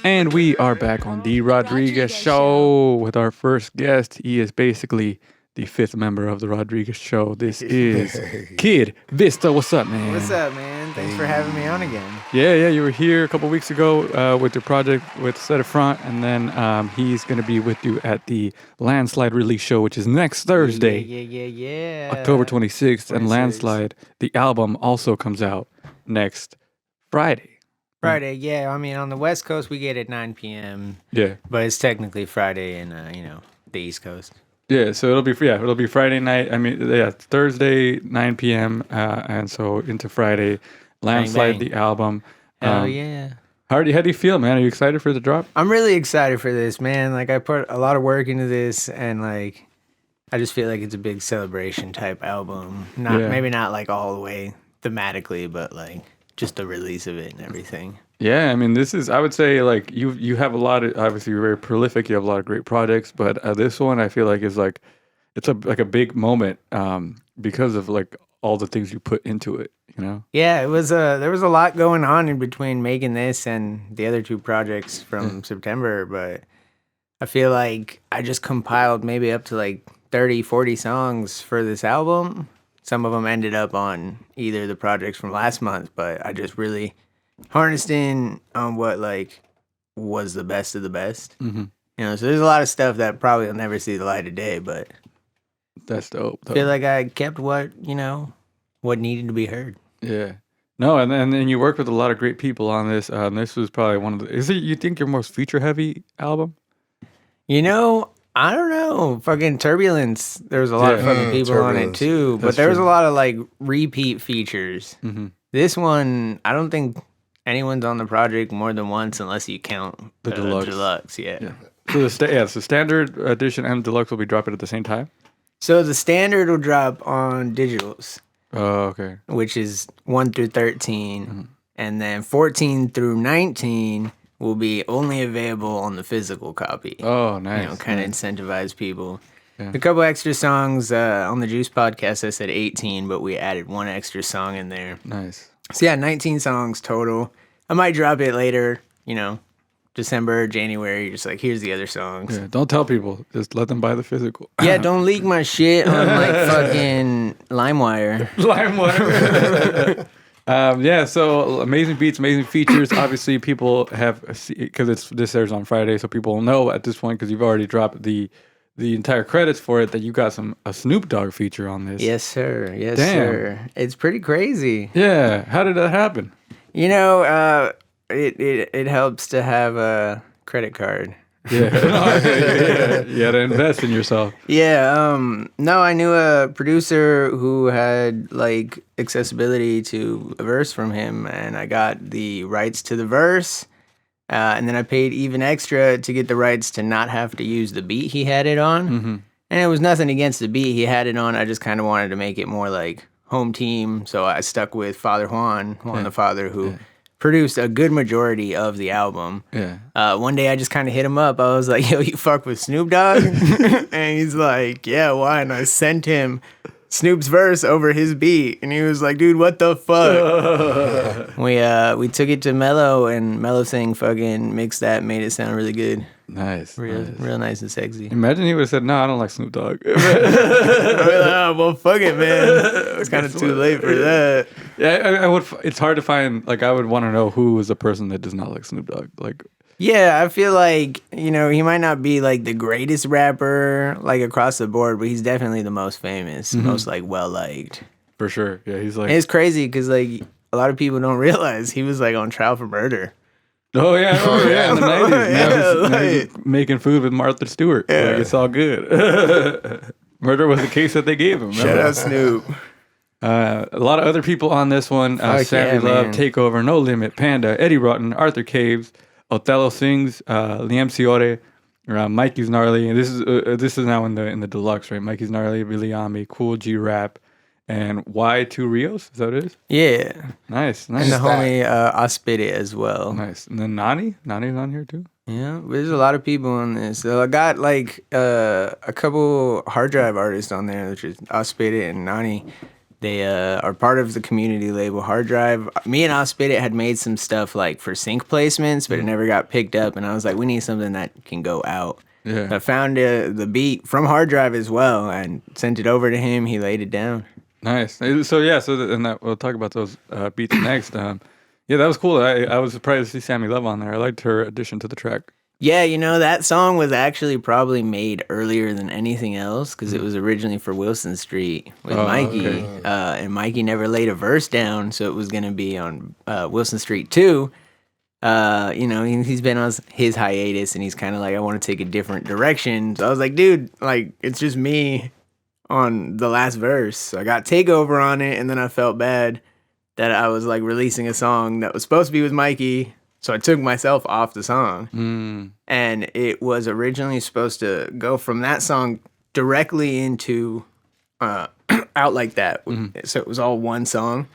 And we are back on the Rodriguez Show with our first guest. He is basically the fifth member of the Rodriguez Show. This is Kid Vista. What's up, man? What's up, man? Thanks for having me on again. Yeah. You were here a couple weeks ago with your project with Set It Front, and then he's going to be with you at the Landslide release show, which is next Thursday, Yeah. October 26th. And Landslide, the album, also comes out next Friday. Friday, yeah. I mean, on the West Coast, we get at 9 p.m. Yeah. But it's technically Friday in, the East Coast. Yeah, so it'll be Friday night. I mean, yeah, Thursday 9 p.m. And so into Friday, Landslide bang. the album. Hell yeah. How do you feel, man? Are you excited for the drop? I'm really excited for this, man. Like, I put a lot of work into this, and, like, I just feel like it's a big celebration type album. Maybe not, like, all the way thematically, but, like, just the release of it and everything. Yeah, I mean, I would say, like, you have a lot of, obviously, you're very prolific. You have a lot of great projects, but this one I feel like is, like, it's a big moment because of, like, all the things you put into it, you know? Yeah, it was there was a lot going on in between making this and the other two projects from September, but I feel like I just compiled maybe up to like 30, 40 songs for this album. Some of them ended up on either the projects from last month, but I just really harnessed in on what like was the best of the best. Mm-hmm. You know, so there's a lot of stuff that probably will never see the light of day, but That's dope. I feel like I kept what needed to be heard. Yeah. No, and then you work with a lot of great people on this. This was probably one of the. Is it you think your most feature heavy album? You know, I don't know. Fucking Turbulence. There was a lot of fucking people on it too, but there was a lot of like repeat features. Mm-hmm. This one, I don't think anyone's on the project more than once, unless you count The deluxe. Deluxe, yeah. So the standard edition and deluxe will be dropping at the same time. So the standard will drop on digitals. Oh, okay. Which is 1 through 13, and then 14 through 19 will be only available on the physical copy. Oh, nice. You know, kind of incentivize people. Yeah. A couple extra songs on the Juice podcast. I said 18, but we added one extra song in there. Nice. So yeah, 19 songs total. I might drop it later, December, January, just like, here's the other songs. Yeah, don't tell people. Just let them buy the physical. Yeah, don't leak my shit on like fucking LimeWire. Yeah, so amazing beats, amazing features. Obviously, people have, because this airs on Friday, so people will know at this point, because you've already dropped the entire credits for it, that you got a Snoop Dogg feature on this. Yes, sir. Yes, Damn. sir. It's pretty crazy. Yeah, how did that happen? It helps to have a credit card. Yeah. You had to invest in yourself. Yeah, no, I knew a producer who had like accessibility to a verse from him, and I got the rights to the verse, and then I paid even extra to get the rights to not have to use the beat he had it on. Mm-hmm. And it was nothing against the beat he had it on. I just kind of wanted to make it more like home team, so I stuck with Father Juan the Father, who produced a good majority of the album. Yeah. One day I just kind of hit him up. I was like, yo, you fuck with Snoop Dogg? And he's like, yeah, why? And I sent him Snoop's verse over his beat. And he was like, dude, what the fuck? We took it to Mello, and Mello Thing fucking mixed that, made it sound really good. Nice. Real nice and sexy. Imagine he would have said, no, I don't like Snoop Dogg. Oh, well, fuck it, man. It's kind of too late for that. Yeah, I would. It's hard to find. Like, I would want to know who is a person that does not like Snoop Dogg. Like, yeah, I feel like he might not be like the greatest rapper like across the board, but he's definitely the most famous, most like well liked. For sure. Yeah, he's like. And it's crazy because like a lot of people don't realize he was like on trial for murder. Oh yeah, in the 90s. Now he's like- making food with Martha Stewart. Yeah. Like, it's all good. Murder was the case that they gave him. Shout out Snoop. A lot of other people on this one. Fuck Savvy yeah, Love, man. Takeover, No Limit, Panda, Eddie Rotten, Arthur Caves, Othello Sings, Liam Ciore, Mikey's Gnarly. And this is now in the deluxe, right? Mikey's Gnarly, Billy Ami, Cool G Rap, and Y2 Rios. Is that what it is? Yeah. Nice. And the homie Ospite as well. Nice. And then Nani's on here too. Yeah, there's a lot of people on this. So I got like a couple hard drive artists on there, which is Ospite and Nani. They are part of the community label Hard Drive. Me and Spit It had made some stuff like for sync placements, but it never got picked up. And I was like, we need something that can go out. Yeah. So I found the beat from Hard Drive as well and sent it over to him. He laid it down. Nice. So yeah, and that we'll talk about those beats next. Yeah, that was cool. I was surprised to see Sammy Love on there. I liked her addition to the track. Yeah, that song was actually probably made earlier than anything else because it was originally for Wilson Street with Mikey. Okay. And Mikey never laid a verse down, so it was going to be on Wilson Street 2. He's been on his hiatus and he's kind of like, I want to take a different direction. So I was like, dude, like, it's just me on the last verse. So I got Takeover on it, and then I felt bad that I was like releasing a song that was supposed to be with Mikey. So I took myself off the song. And it was originally supposed to go from that song directly into Out Like That. So it was all one song.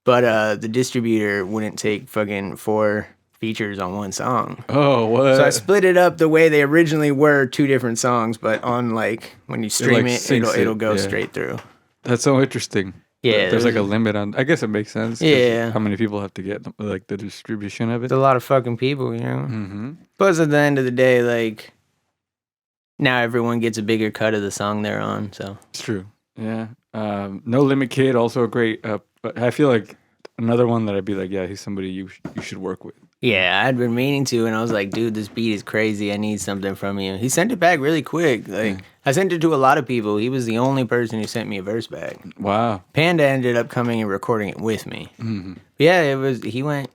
But the distributor wouldn't take fucking 4 features on one song. Oh, what? So I split it up the way they originally were, 2 different songs, but on like when you stream it'll go straight through. That's so interesting. Yeah, there's like a limit on. I guess it makes sense. Yeah, how many people have to get like the distribution of it? It's a lot of fucking people, Mm-hmm. Plus, at the end of the day, like now everyone gets a bigger cut of the song they're on. So it's true. Yeah. No Limit Kid, also a great. But I feel like another one that I'd be like, yeah, he's somebody you should work with. Yeah, I'd been meaning to, and I was like, dude, this beat is crazy. I need something from you. He sent it back really quick. Like I sent it to a lot of people. He was the only person who sent me a verse back. Wow. Panda ended up coming and recording it with me. Mm-hmm. Yeah, it was. He went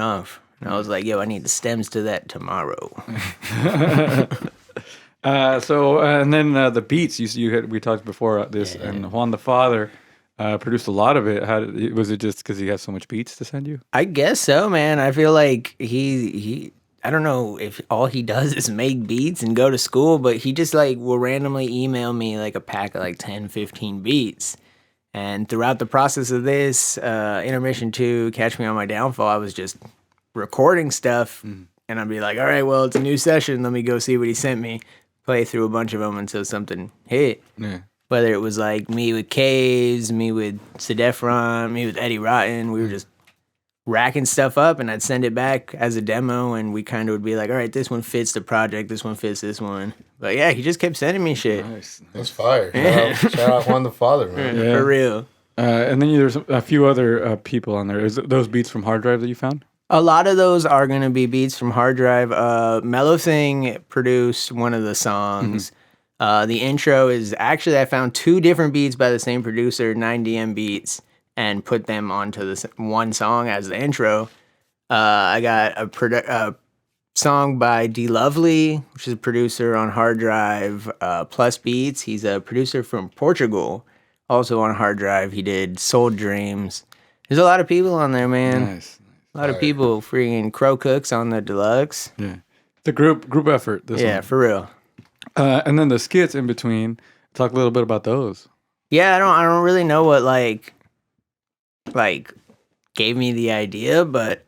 off, and I was like, yo, I need the stems to that tomorrow. And then the beats we talked before this, and Juan the Father. Produced a lot of it. Was it just because he has so much beats to send you? I guess so, man. I feel like he I don't know if all he does is make beats and go to school, but he just like will randomly email me like a pack of like 10, 15 beats. And throughout the process of this, Intermission 2, Catch Me on My Downfall, I was just recording stuff. And I'd be like, all right, well, it's a new session. Let me go see what he sent me. Play through a bunch of them until something hit. Yeah. Whether it was like me with Caves, me with Sedefron, me with Eddie Rotten, we were just racking stuff up, and I'd send it back as a demo, and we kind of would be like, all right, this one fits the project, this one fits this one. But yeah, he just kept sending me shit. Nice. That's fire. Shout out Juan the Father, man. Yeah. For real. And then there's a few other people on there. Is it those beats from Hard Drive that you found? A lot of those are going to be beats from Hard Drive. Mellow Thing produced one of the songs. The intro is actually, I found 2 different beats by the same producer, 9DM Beats, and put them onto this one song as the intro. I got a song by D Lovely, which is a producer on Hard Drive, Plus Beats. He's a producer from Portugal, also on Hard Drive. He did Soul Dreams. There's a lot of people on there, man. Nice. A lot of people. Freaking Crow Cooks on the deluxe. Yeah. It's a group effort. This one. For real. And then the skits in between. Talk a little bit about those. Yeah, I don't really know what like gave me the idea, but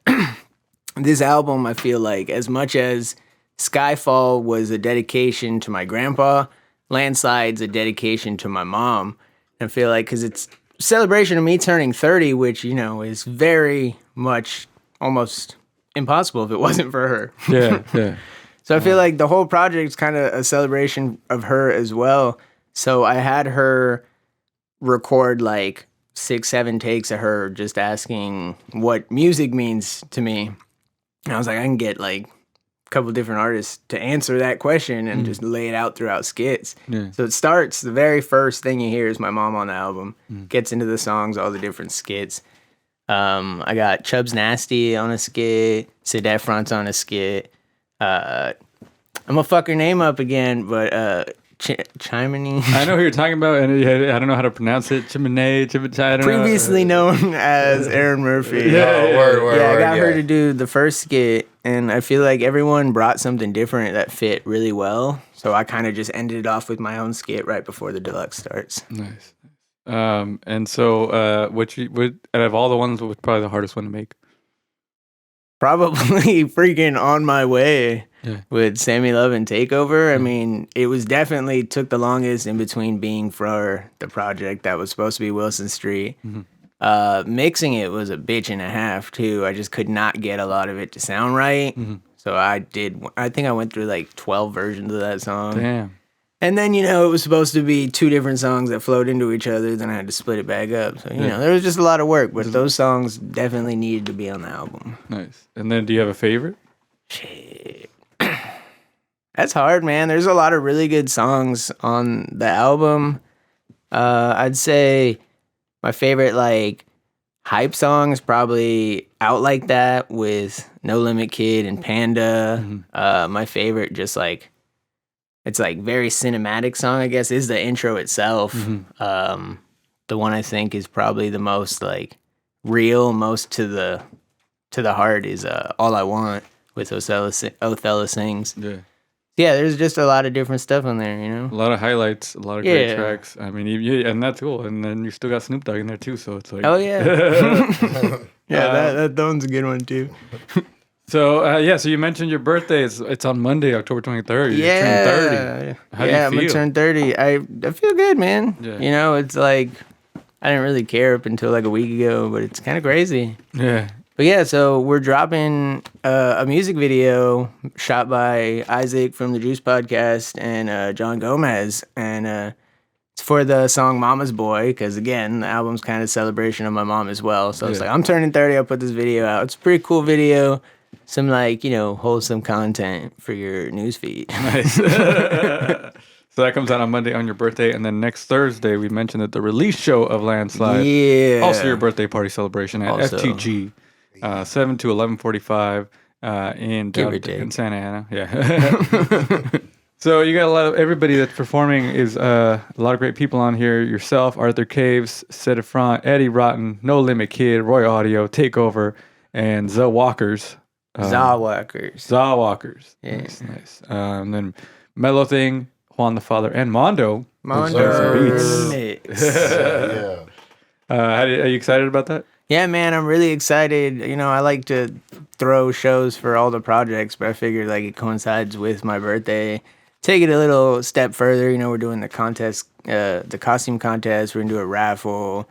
this album, I feel like as much as Skyfall was a dedication to my grandpa, Landslide's a dedication to my mom. I feel like because it's a celebration of me turning 30, which is very much almost impossible if it wasn't for her. Yeah. So I feel like the whole project's kind of a celebration of her as well. So I had her record like 6, 7 takes of her just asking what music means to me. And I was like, I can get like a couple different artists to answer that question and just lay it out throughout skits. Yeah. So it starts, the very first thing you hear is my mom on the album. Gets into the songs, all the different skits. I got Chubbs Nasty on a skit, Sid Efron's on a skit. I'm gonna fuck her name up again, but Chimney. I know who you're talking about, and I don't know how to pronounce it. Chimney, previously known as Aaron Murphy. Word, I got her to do the first skit, and I feel like everyone brought something different that fit really well. So I kind of just ended it off with my own skit right before the deluxe starts. Nice. And so, what out of all the ones, was probably the hardest one to make? Probably freaking On My Way Yeah. with Sammy Love and Takeover. I mean, it was definitely took the longest in between being for the project that was supposed to be Wilson Street. Mixing it was a bitch and a half too. I just could not get a lot of it to sound right. So I think I went through like 12 versions of that song. Damn. And then, it was supposed to be two different songs that flowed into each other. Then I had to split it back up. So, there was just a lot of work. But those songs definitely needed to be on the album. Nice. And then do you have a favorite? Shit. That's hard, man. There's a lot of really good songs on the album. I'd say my favorite, like, hype song is probably Out Like That with No Limit Kid and Panda. My favorite, just like, it's like very cinematic song, I guess, is the intro itself. The one I think is probably the most like real, most to the heart is All I Want with Othello Sings. Yeah. Yeah, there's just a lot of different stuff on there, A lot of highlights, a lot of great Yeah. tracks. I mean, and that's cool. And then you still got Snoop Dogg in there too, so it's like. Oh yeah. Yeah, that one's a good one too. So so you mentioned your birthday. It's on Monday, October 23rd. You're turning 30. How do you I'm feel? gonna turn 30. I feel good, man. Yeah. It's like I didn't really care up until like a week ago, but it's kind of crazy. Yeah. But yeah, so we're dropping a music video shot by Isaac from the Juice Podcast and John Gomez, and it's for the song "Mama's Boy" because again, the album's kind of celebration of my mom as well. So it's like I'm turning 30. I'll put this video out. It's a pretty cool video. Some like wholesome content for your newsfeed. Nice. So that comes out on Monday on your birthday, and then next Thursday we mentioned that the release show of Landslide. Yeah. Also your birthday party celebration at Also. FTG, 7 to 11:45 in Santa Ana. Yeah. So you got a lot of everybody that's performing is a lot of great people on here. Yourself, Arthur Caves, Set It Front, Eddie Rotten, No Limit Kid, Roy Audio, Takeover, and The Walkers. Zawalkers. Zawalkers. Yeah. Nice. And then Mellow Thing, Juan the Father, and Mondo. Mondo. Beats. Yeah. Are you excited about that? Yeah, man, I'm really excited. I like to throw shows for all the projects, but I figured like it coincides with my birthday. Take it a little step further. We're doing the contest, the costume contest. We're gonna do a raffle.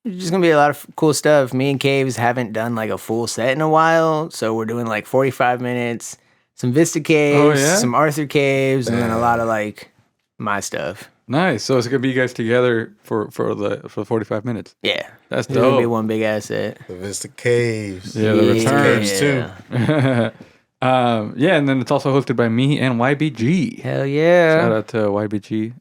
It's just gonna be a lot of cool stuff. Me and Caves haven't done like a full set in a while, so we're doing like 45 minutes, some Vista Caves, some Arthur Caves, and then a lot of like my stuff. Nice. So it's gonna be you guys together for the 45 minutes. Yeah, That's it's gonna be dope. one big ass set. The Vista Caves. Yeah, the return. Caves too. And then it's also hosted by me and YBG. Hell yeah. Shout out to YBG.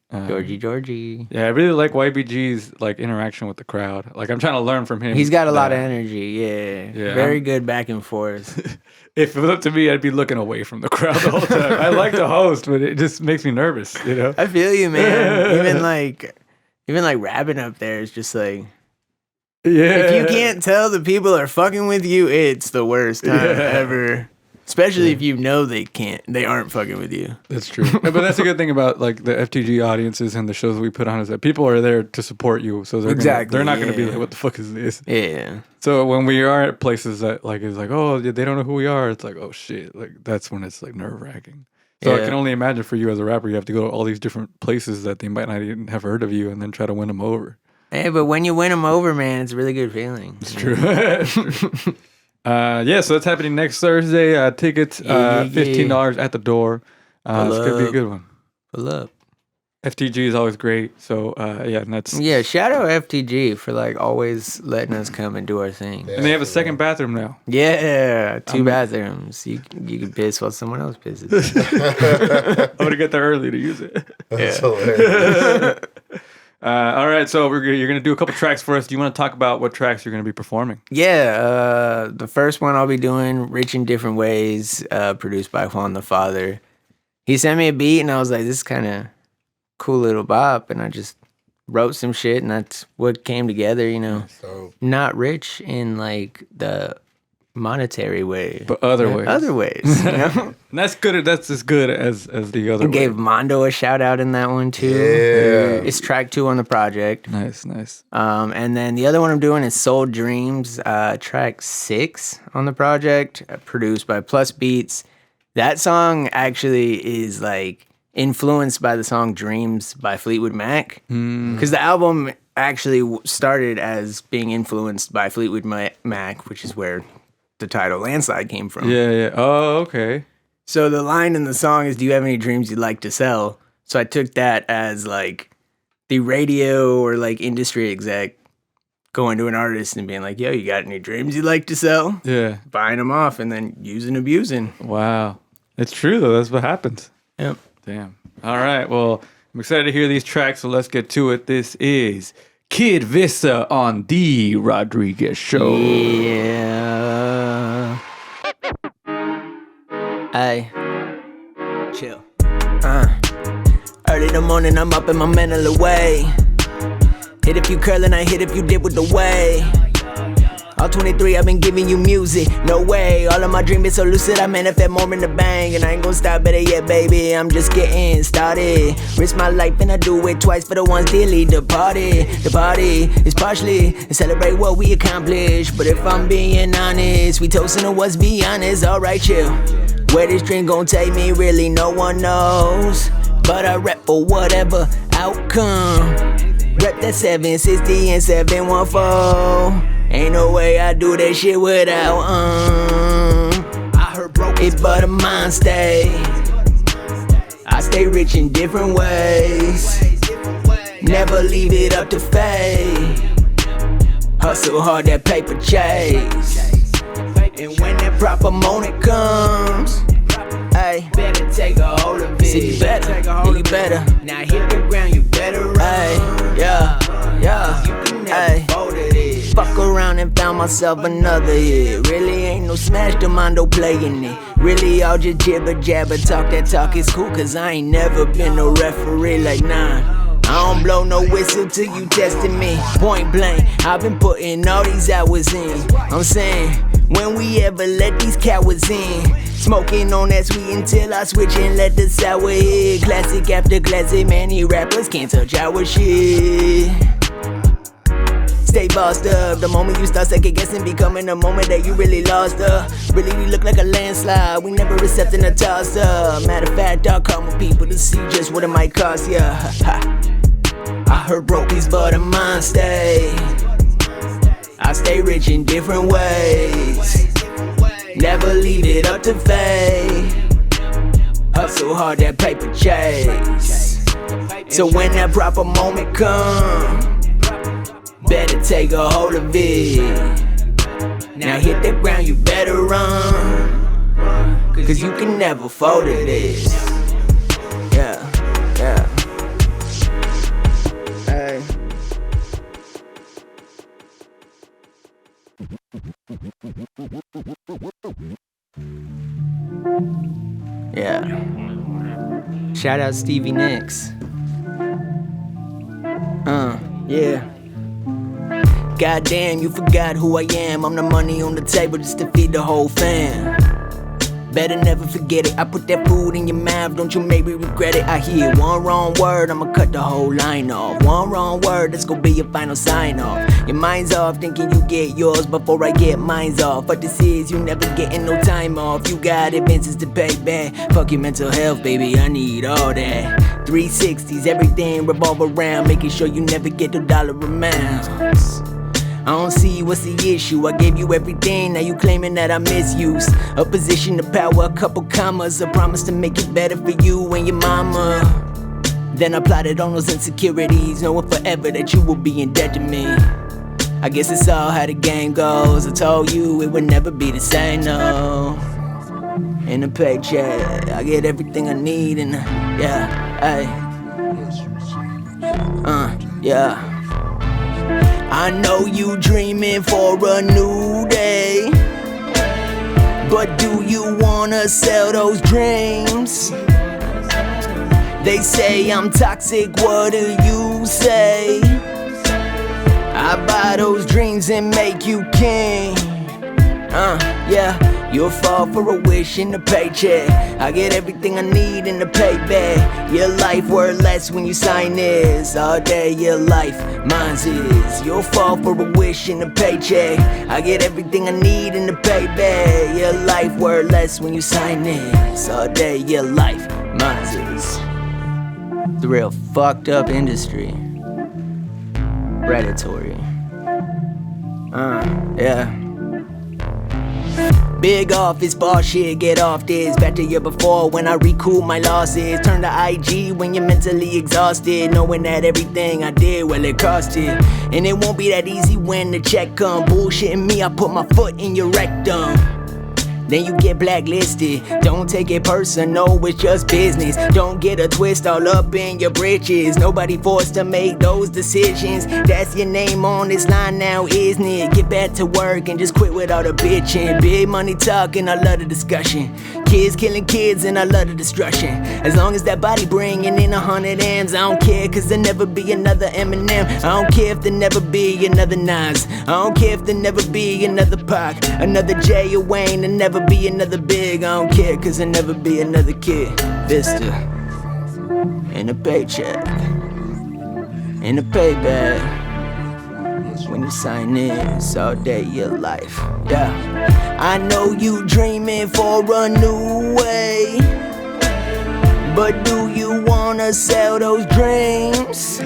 Georgie. Yeah, I really like YBG's like interaction with the crowd. Like I'm trying to learn from him. He's got a lot of energy. Yeah, Very good back and forth. If it was up to me, I'd be looking away from the crowd the whole time. I like the host, but it just makes me nervous, I feel you, man. even like rapping up there is just like, if you can't tell the people are fucking with you, it's the worst time ever. Especially if they aren't fucking with you. That's true. But that's a good thing about like the FTG audiences and the shows that we put on is that people are there to support you. So they're not going to be like, what the fuck is this? Yeah. So when we are at places that like is like, oh, they don't know who we are, it's like, oh shit, like that's when it's like nerve wracking. So I can only imagine for you as a rapper, you have to go to all these different places that they might not even have heard of you, and then try to win them over. Hey, but when you win them over, man, it's a really good feeling. It's true. It's true. So that's happening next Thursday. Tickets, $15 at the door. It's gonna be a good one. Pull up. FTG is always great. So and that's shout out FTG for like always letting us come and do our thing. and they have a second bathroom now. Yeah, 2 bathrooms. You can piss while someone else pisses. I'm gonna get there early to use it. That's hilarious. All right, so you're gonna do a couple tracks for us. Do you want to talk about what tracks you're gonna be performing? Yeah, the first one I'll be doing, Rich in Different Ways, produced by Juan the Father. He sent me a beat and I was like, this is kind of cool little bop, and I just wrote some shit and that's what came together, So Not rich in like the monetary way, but other ways. Other ways. You know? And that's good. That's as good as the other. Gave Mondo a shout out in that one too. Yeah. It's track 2 on the project. Nice. And then the other one I'm doing is Soul Dreams, track 6 on the project, produced by Plus Beats. That song actually is like influenced by the song Dreams by Fleetwood Mac. Because the album actually started as being influenced by Fleetwood Mac, which is where the title Landslide came from. Yeah. Oh, okay. So the line in the song is, "Do you have any dreams you'd like to sell?" So I took that as like the radio or like industry exec going to an artist and being like, "Yo, you got any dreams you'd like to sell?" Yeah. Buying them off and then using, abusing. Wow. It's true though. That's what happens. Yep. Damn. All right. Well, I'm excited to hear these tracks, so let's get to it. This is Kid Vista on The Rodriguez Show. Yeah. Hey. Chill. Early in the morning, I'm up in my mental away. Hit if you curl and I hit if you dip with the way. All 23, I've been giving you music. No way, all of my dreams is so lucid. I manifest more in the bang, and I ain't gon' stop. Better yet, baby, I'm just getting started. Risk my life and I do it twice for the ones dearly departed. The party is partially to celebrate what we accomplished. But if I'm being honest, we toasting to what's beyond is alright, chill. Where this dream gon' take me, really no one knows. But I rep for whatever outcome. Rep that 760 and 714. Ain't no way I do that shit without, I heard broke it, but a mind state. I stay rich in different ways. Never leave it up to fate. Hustle hard, that paper chase. And when that proper moment comes, ay, better take a hold of it. See, you better, you better. Now hit the ground, you better run. Ay, yeah. You can never fold it. Fuck around and found myself another hit. Really ain't no smash, the Mondo playing it. Really all just jibber jabber, talk that talk is cool. Cause I ain't never been no referee, like nah. I don't blow no whistle till you testing me. Point blank, I've been putting all these hours in. I'm saying, when we ever let these cowards in? Smoking on that sweet until I switch and let the sour hit. Classic after classic, man, these rappers can't touch our shit. Stay bossed up. The moment you start second guessing, becoming the moment that you really lost up. Really, we look like a landslide. We never accepting a toss up. Matter of fact, I'll call my people to see just what it might cost ya. I heard brokies, but a mind stay. I stay rich in different ways. Never leave it up to fate. Hustle hard, that paper chase. So when that proper moment comes, better take a hold of it. Now hit the ground, you better run. Cause you can never fold to this. Yeah. Hey. Yeah. Shout out Stevie Nicks. Yeah. Goddamn, you forgot who I am. I'm the money on the table just to feed the whole fam. Better never forget it. I put that food in your mouth, don't you maybe regret it. I hear one wrong word, I'ma cut the whole line off. One wrong word, that's gonna be your final sign off. Your mind's off, thinking you get yours before I get mine's off. But this is, you never getting no time off. You got advances to pay back. Fuck your mental health, baby, I need all that. 360s, everything revolve around, making sure you never get the dollar amounts. I don't see what's the issue. I gave you everything, now you claiming that I misuse a position of power, a couple commas, a promise to make it better for you and your mama. Then I plotted on those insecurities, knowing forever that you will be in debt to me. I guess it's all how the game goes. I told you it would never be the same, no. In a paycheck, I get everything I need, and yeah, yeah. I know you dreaming for a new day, but do you wanna sell those dreams? They say I'm toxic, what do you say? I buy those dreams and make you king. Yeah, you'll fall for a wish in a paycheck. I get everything I need in the payback. Your life worth less when you sign this. All day, your life, mine's is. You'll fall for a wish in a paycheck. I get everything I need in the payback. Your life worth less when you sign this. All day, your life, mine's is. The real fucked up industry. Predatory. Yeah. Big office boss shit, get off this. Back to year before when I recoup my losses. Turn to IG when you're mentally exhausted, knowing that everything I did, well, it cost it. And it won't be that easy when the check come. Bullshitting me, I put my foot in your rectum. Then you get blacklisted. Don't take it personal, it's just business. Don't get a twist all up in your britches. Nobody forced to make those decisions. That's your name on this line now, isn't it? Get back to work and just quit with all the bitching. Big money talking, I love the discussion. Kids killing kids and I love the destruction. As long as that body bringing in 100 M's, I don't care, cause there'll never be another Eminem. I don't care if there'll never be another Nas. I don't care if there'll never be another Pac, another Jay or Wayne, and never be another Big. I don't care, cause there'll never be another kid. Vista, and a paycheck, and a payback. When you sign this, all day your life. Yeah, I know you dreaming for a new way, but do you wanna sell those dreams?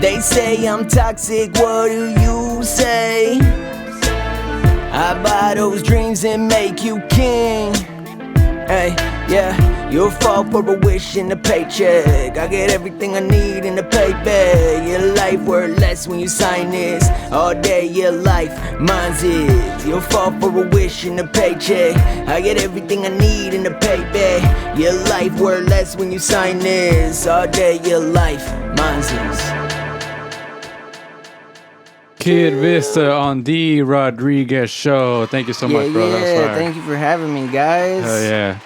They say I'm toxic, what do you say? I buy those dreams and make you king. Hey, yeah, you'll fall for a wish in a paycheck. I get everything I need in the payback. Your life worth less when you sign this. All day, your life, mine's is. You'll fall for a wish in a paycheck. I get everything I need in the payback. Your life worth less when you sign this. All day, your life, mine's is. Kid Vista on the Rodriguez Show. Thank you so much, bro. That was fire. Thank you for having me, guys. Hell yeah.